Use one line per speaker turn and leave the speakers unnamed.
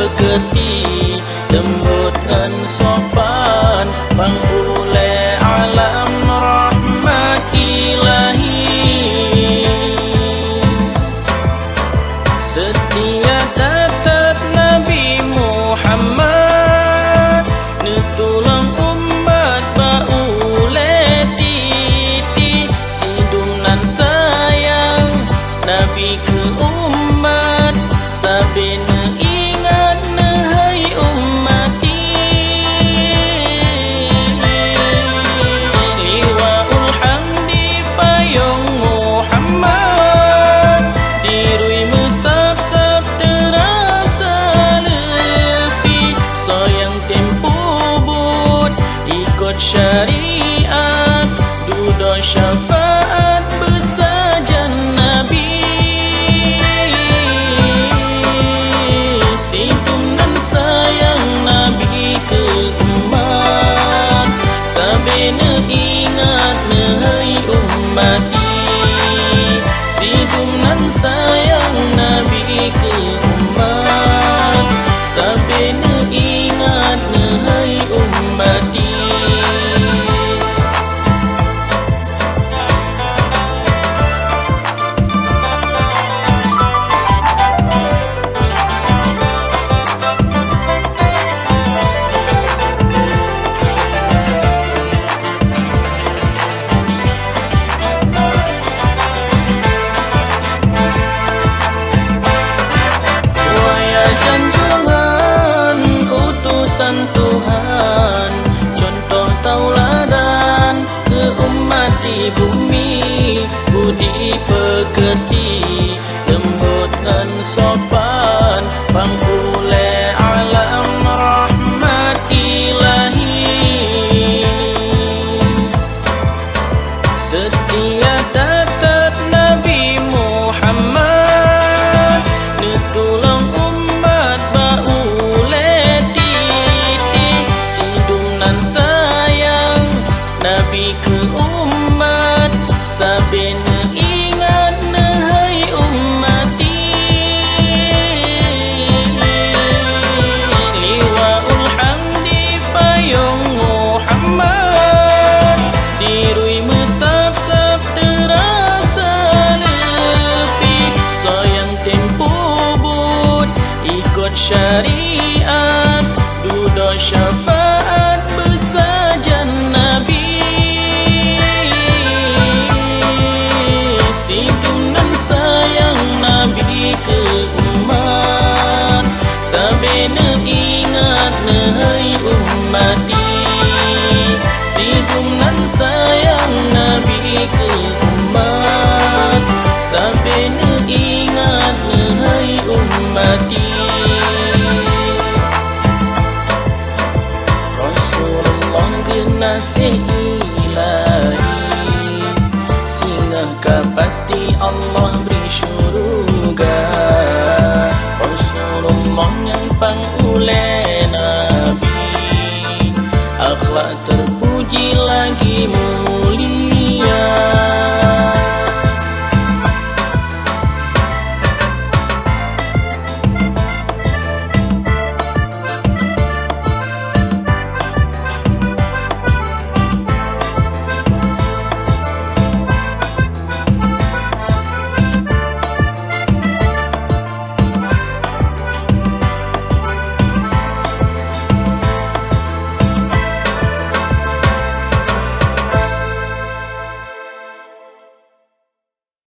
pekerti, lembut dan sopan, pangulai alam rahmat ilahi. Setia tatap Nabi Muhammad, netulung umat baulai titi, sidumnan sayang Nabi ke umat, sabena ingat nahai ummati. Liwaul hamdi payung Muhammad, dirui mesap-sap terasa lebih, soyang tempo but ikut syariat, duda syafaat bersajan Nabi. Sidumnan sayang Nabi ke umat, sabena ingat nahai ummati. Sidumnan sayang Nabi ke umat, sabena ingat nahai ummati. Tuhan, contoh tauladan ke umat di bumi, budi pekerti, lembut dan sopan, pangulai alam rahmat ilahi. Setia tatap Nabi Muhammad, netulung umat baulai Nabi ke umat, sabena ingat nahai ummati. Liwaul hamdi payung Muhammad, dirui mesap-sap terasa lebih, soyang tempo but ikut syariat, duda syafaat bersajan Nabi. Sidumnan sayang Nabi ke umat, sabena ingat nahai ummati. Sidumnan sayang Nabi ke umat, sabena ingat nahai ummati. Rasulullah genasih ilahi, singgah pasti Allah beri syurga. Rasulullah yang pangulai Nabi, akhlak terpuji lagi